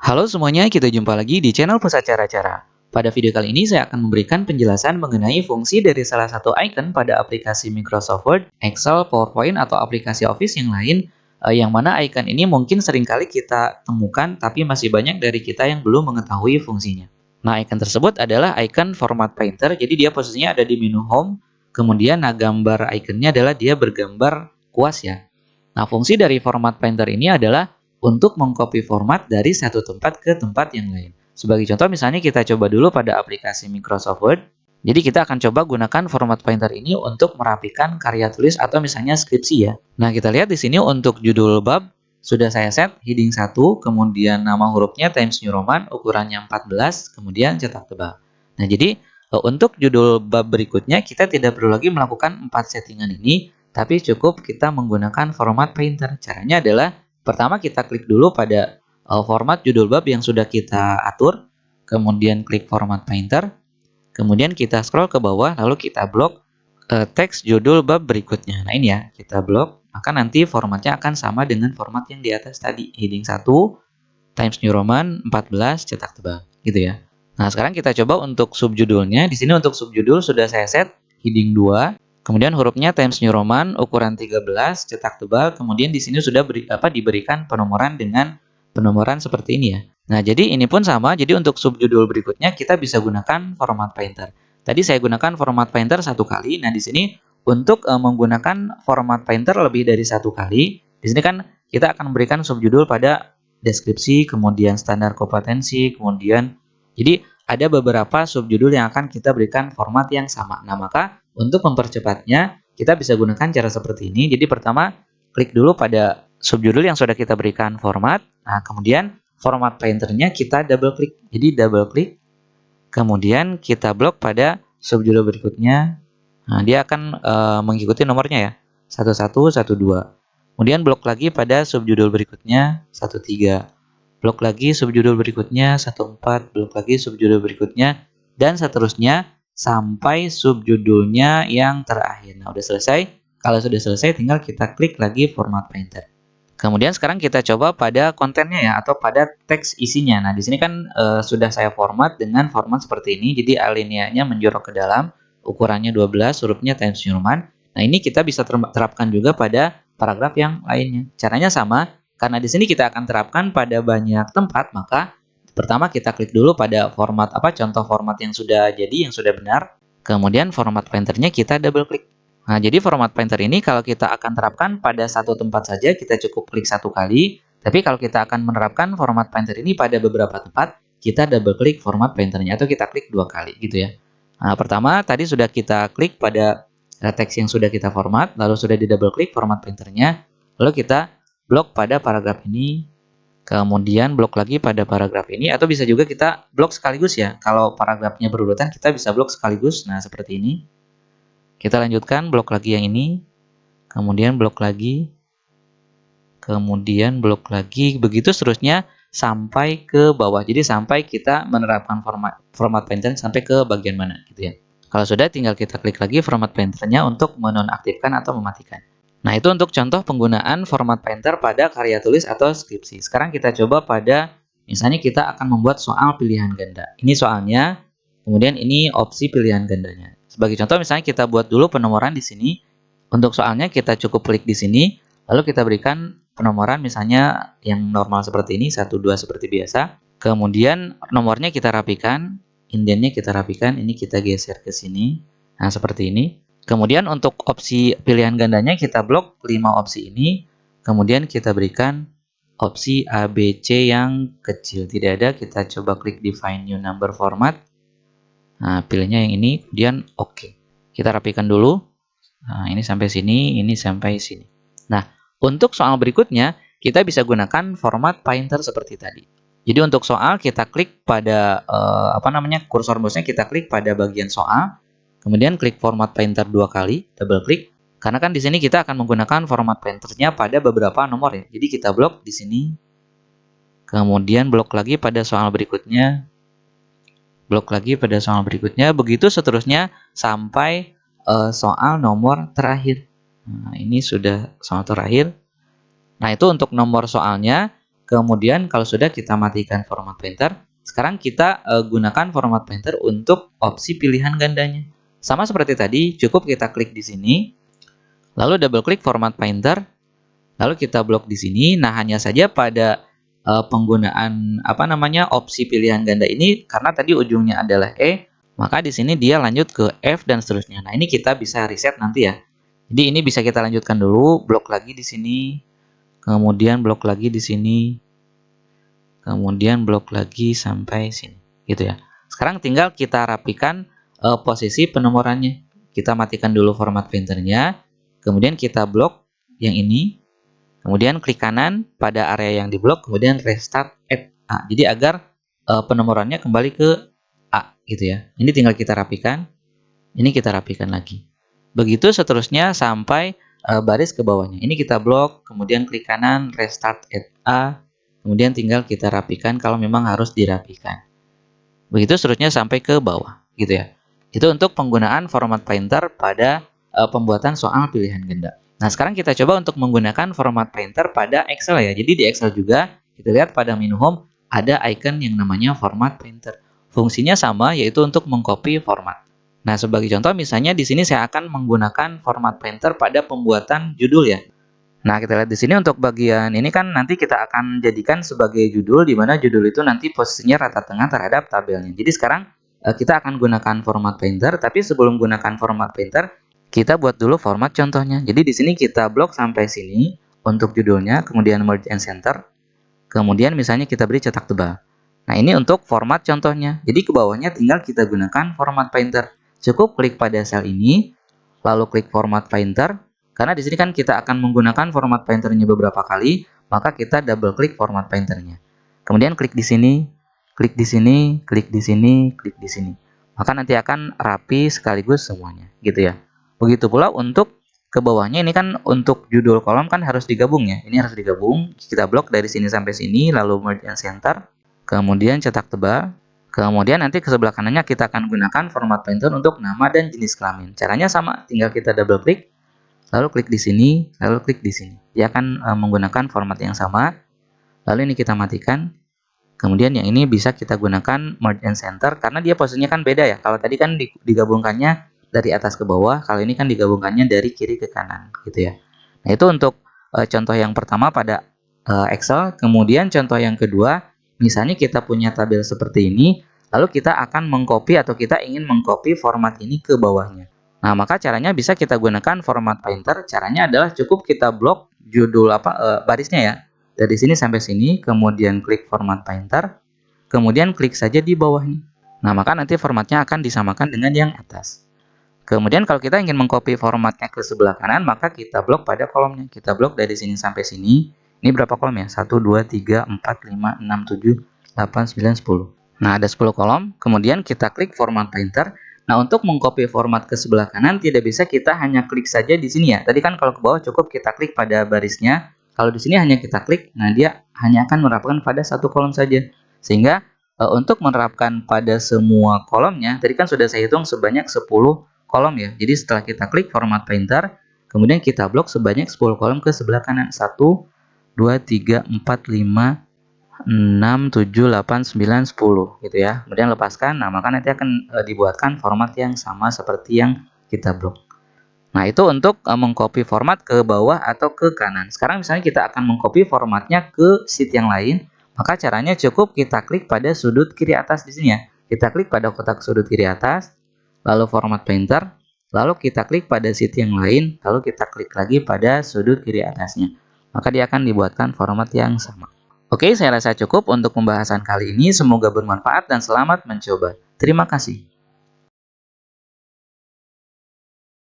Halo semuanya, kita jumpa lagi di channel Pusat Cara-Cara. Pada video kali ini saya akan memberikan penjelasan mengenai fungsi dari salah satu icon pada aplikasi Microsoft Word, Excel, PowerPoint, atau aplikasi Office yang lain, yang mana icon ini mungkin seringkali kita temukan, tapi masih banyak dari kita yang belum mengetahui fungsinya. Nah, icon tersebut adalah icon format painter, jadi dia posisinya ada di menu Home, kemudian gambar iconnya adalah dia bergambar kuas ya. Nah, fungsi dari format painter ini adalah untuk mengcopy format dari satu tempat ke tempat yang lain. Sebagai contoh, misalnya kita coba dulu pada aplikasi Microsoft Word. Jadi kita akan coba gunakan format painter ini untuk merapikan karya tulis atau misalnya skripsi ya. Nah, kita lihat di sini untuk judul bab sudah saya set heading 1, kemudian nama hurufnya Times New Roman, ukurannya 14, kemudian cetak tebal. Nah, jadi untuk judul bab berikutnya kita tidak perlu lagi melakukan 4 settingan ini, tapi cukup kita menggunakan format painter. Caranya adalah pertama kita klik dulu pada format judul bab yang sudah kita atur, kemudian klik format painter, kemudian kita scroll ke bawah lalu kita blok teks judul bab berikutnya. Nah ini ya, kita blok, maka nanti formatnya akan sama dengan format yang di atas tadi, heading 1, Times New Roman, 14, cetak tebal, gitu ya. Nah, sekarang kita coba untuk subjudulnya. Di sini untuk subjudul sudah saya set heading 2. Kemudian hurufnya Times New Roman ukuran 13, cetak tebal. Kemudian di sini sudah diberikan penomoran dengan penomoran seperti ini ya. Nah, jadi ini pun sama. Jadi untuk subjudul berikutnya kita bisa gunakan format painter. Tadi saya gunakan format painter satu kali. Nah, di sini untuk menggunakan format painter lebih dari satu kali, di sini kan kita akan memberikan subjudul pada deskripsi, kemudian standar kompetensi, kemudian jadi ada beberapa subjudul yang akan kita berikan format yang sama. Nah, maka untuk mempercepatnya, kita bisa gunakan cara seperti ini. Jadi pertama, klik dulu pada subjudul yang sudah kita berikan format. Nah, kemudian format painternya kita double klik. Jadi double klik, kemudian kita blok pada subjudul berikutnya. Nah, dia akan mengikuti nomornya ya. 11, 12. Kemudian blok lagi pada subjudul berikutnya 13. Blok lagi subjudul berikutnya 14, blok lagi subjudul berikutnya, dan seterusnya sampai subjudulnya yang terakhir. Nah, udah selesai. Kalau sudah selesai, tinggal kita klik lagi format painter. Kemudian sekarang kita coba pada kontennya ya, atau pada teks isinya. Nah, di sini kan sudah saya format dengan format seperti ini. Jadi alineanya menjorok ke dalam, ukurannya 12, hurufnya Times New Roman. Nah, ini kita bisa terapkan juga pada paragraf yang lainnya. Caranya sama, karena di sini kita akan terapkan pada banyak tempat, maka pertama kita klik dulu pada format contoh format yang sudah jadi, yang sudah benar. Kemudian format painternya kita double klik. Nah, jadi format painter ini kalau kita akan terapkan pada satu tempat saja, kita cukup klik satu kali. Tapi kalau kita akan menerapkan format painter ini pada beberapa tempat, kita double klik format painternya atau kita klik 2 kali gitu ya. Nah, pertama tadi sudah kita klik pada teks yang sudah kita format, lalu sudah di double klik format painternya, lalu kita blok pada paragraf ini, kemudian blok lagi pada paragraf ini, atau bisa juga kita blok sekaligus ya. Kalau paragrafnya berurutan, kita bisa blok sekaligus. Nah, seperti ini. Kita lanjutkan blok lagi yang ini, kemudian blok lagi, kemudian blok lagi, begitu seterusnya sampai ke bawah. Jadi sampai kita menerapkan format painter sampai ke bagian mana gitu ya. Kalau sudah, tinggal kita klik lagi format painternya untuk menonaktifkan atau mematikan. Nah, itu untuk contoh penggunaan format painter pada karya tulis atau skripsi. Sekarang kita coba pada, misalnya kita akan membuat soal pilihan ganda. Ini soalnya, kemudian ini opsi pilihan gandanya. Sebagai contoh, misalnya kita buat dulu penomoran di sini. Untuk soalnya kita cukup klik di sini, lalu kita berikan penomoran misalnya yang normal seperti ini, 1, 2 seperti biasa. Kemudian nomornya kita rapikan, indennya kita rapikan, ini kita geser ke sini. Nah, seperti ini. Kemudian untuk opsi pilihan gandanya kita blok 5 opsi ini. Kemudian kita berikan opsi A, B, C yang kecil. Tidak ada, kita coba klik Define New Number Format. Nah, pilihnya yang ini, kemudian oke. Kita rapikan dulu. Nah, ini sampai sini, ini sampai sini. Nah, untuk soal berikutnya, kita bisa gunakan format painter seperti tadi. Jadi untuk soal, kita klik pada, kursor mouse-nya kita klik pada bagian soal. Kemudian klik format painter 2 kali, double klik. Karena kan di sini kita akan menggunakan format painternya pada beberapa nomor ya. Jadi kita blok di sini. Kemudian blok lagi pada soal berikutnya. Blok lagi pada soal berikutnya, begitu seterusnya sampai soal nomor terakhir. Nah, ini sudah soal terakhir. Nah, itu untuk nomor soalnya. Kemudian kalau sudah kita matikan format painter, sekarang kita gunakan format painter untuk opsi pilihan gandanya. Sama seperti tadi, cukup kita klik di sini, lalu double klik format painter, lalu kita blok di sini. Nah, hanya saja pada penggunaan opsi pilihan ganda ini, karena tadi ujungnya adalah E, maka di sini dia lanjut ke F dan seterusnya. Nah, ini kita bisa reset nanti ya. Jadi ini bisa kita lanjutkan dulu, blok lagi di sini, kemudian blok lagi di sini, kemudian blok lagi sampai sini, gitu ya. Sekarang tinggal kita rapikan posisi penomorannya. Kita matikan dulu format painternya, kemudian kita blok yang ini, kemudian klik kanan pada area yang diblok, kemudian restart at A. Jadi agar penomorannya kembali ke A, gitu ya. Ini tinggal kita rapikan, ini kita rapikan lagi. Begitu seterusnya sampai baris ke bawahnya. Ini kita blok, kemudian klik kanan, restart at A, kemudian tinggal kita rapikan kalau memang harus dirapikan. Begitu seterusnya sampai ke bawah, gitu ya. Itu untuk penggunaan format painter pada pembuatan soal pilihan ganda. Nah, sekarang kita coba untuk menggunakan format painter pada Excel ya. Jadi di Excel juga, kita lihat pada menu home ada icon yang namanya format painter. Fungsinya sama, yaitu untuk mengcopy format. Nah, sebagai contoh misalnya di sini saya akan menggunakan format painter pada pembuatan judul ya. Nah, kita lihat di sini untuk bagian ini kan nanti kita akan jadikan sebagai judul, di mana judul itu nanti posisinya rata tengah terhadap tabelnya. Jadi sekarang kita akan gunakan format painter, tapi sebelum gunakan format painter, kita buat dulu format contohnya. Jadi di sini kita blok sampai sini untuk judulnya, kemudian merge and center, kemudian misalnya kita beri cetak tebal. Nah, ini untuk format contohnya. Jadi ke bawahnya tinggal kita gunakan format painter. Cukup klik pada sel ini, lalu klik format painter. Karena di sini kan kita akan menggunakan format painternya beberapa kali, maka kita double klik format painternya. Kemudian klik di sini, klik di sini, klik di sini, klik di sini. Maka nanti akan rapi sekaligus semuanya, gitu ya. Begitu pula untuk ke bawahnya, ini kan untuk judul kolom kan harus digabung ya. Ini harus digabung. Kita blok dari sini sampai sini, lalu merge and center, kemudian cetak tebal. Kemudian nanti ke sebelah kanannya kita akan gunakan format painter untuk nama dan jenis kelamin. Caranya sama, tinggal kita double klik, lalu klik di sini, lalu klik di sini. Dia akan menggunakan format yang sama. Lalu ini kita matikan. Kemudian yang ini bisa kita gunakan merge and center karena dia posisinya kan beda ya. Kalau tadi kan digabungkannya dari atas ke bawah, kalau ini kan digabungkannya dari kiri ke kanan, gitu ya. Nah, itu untuk contoh yang pertama pada Excel. Kemudian contoh yang kedua, misalnya kita punya tabel seperti ini, lalu kita akan mengcopy atau kita ingin mengcopy format ini ke bawahnya. Nah, maka caranya bisa kita gunakan format painter. Caranya adalah cukup kita blok judul barisnya ya. Dari sini sampai sini, kemudian klik format painter, kemudian klik saja di bawahnya. Nah, maka nanti formatnya akan disamakan dengan yang atas. Kemudian kalau kita ingin mengcopy formatnya ke sebelah kanan, maka kita blok pada kolomnya. Kita blok dari sini sampai sini. Ini berapa kolom ya? 1, 2, 3, 4, 5, 6, 7, 8, 9, 10. Nah, ada 10 kolom. Kemudian kita klik format painter. Nah, untuk mengcopy format ke sebelah kanan, tidak bisa kita hanya klik saja di sini ya. Tadi kan kalau ke bawah cukup kita klik pada barisnya. Kalau di sini hanya kita klik, nah dia hanya akan menerapkan pada satu kolom saja. Sehingga untuk menerapkan pada semua kolomnya, tadi kan sudah saya hitung sebanyak 10 kolom ya. Jadi setelah kita klik format painter, kemudian kita blok sebanyak 10 kolom ke sebelah kanan. 1, 2, 3, 4, 5, 6, 7, 8, 9, 10 gitu ya. Kemudian lepaskan, nah maka nanti akan dibuatkan format yang sama seperti yang kita blok. Nah, itu untuk mengcopy format ke bawah atau ke kanan. Sekarang misalnya kita akan mengcopy formatnya ke sheet yang lain, maka caranya cukup kita klik pada sudut kiri atas di sini ya. Kita klik pada kotak sudut kiri atas, lalu format painter, lalu kita klik pada sheet yang lain, lalu kita klik lagi pada sudut kiri atasnya. Maka dia akan dibuatkan format yang sama. Oke, saya rasa cukup untuk pembahasan kali ini. Semoga bermanfaat dan selamat mencoba. Terima kasih.